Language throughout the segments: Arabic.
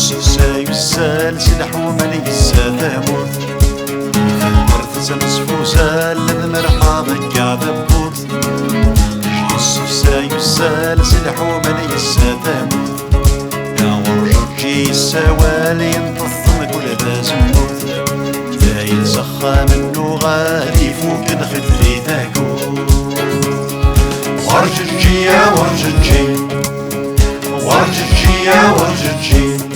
سيسال سلحوم ليسا ثموت مرت تمسفوسال للمرحى ضكا ذبوت سيسال سلحوم ليسا ثموت يا ورجي السوال ينطثم كل ذا زموت دايل زخا منو غادي فوق الخدري ذاكوت ورجي يا ورجي ورجي يا ورجي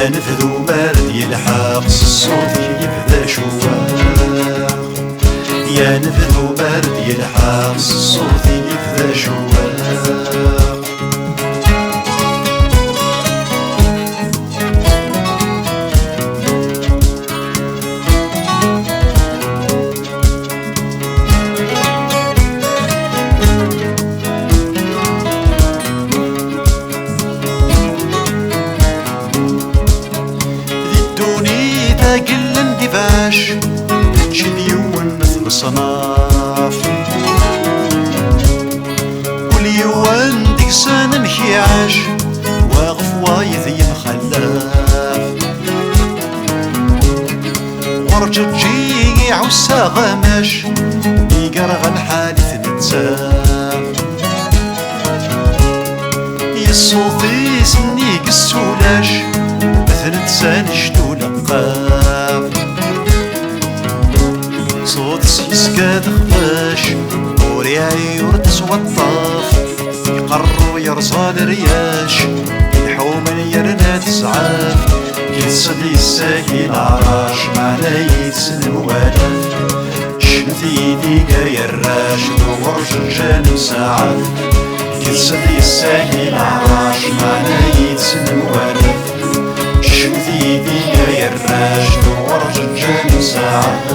أنفذ مرد يلحق الصوت يبدا شواق يا نفذ مرد يلحق الصوت يبدا شواق قل اندفاش شديون مثل صناف واليوان ديك سنة مكيعاش واقف وايث يمخلاف ورجة تجي عوسا غماش يقرغ الحادث نتساف يصوتي سنيك السولاش مثل تسان شدو لقاف صوت سيسكا دخفاش ورياي ورتسوى الطاف يقرو يرصال رياش يحومن يرنا تسعاف يتصد يساكي العراش معنا يتسن الولاف شنتي ديقا يراش دور جنجان مساعف يتصد يساكي العراش معنا يتسن الولاف شوفي بيا يا الراج دور جنجان مساعف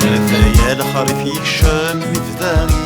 هذا يا الخريف يكشم مفدان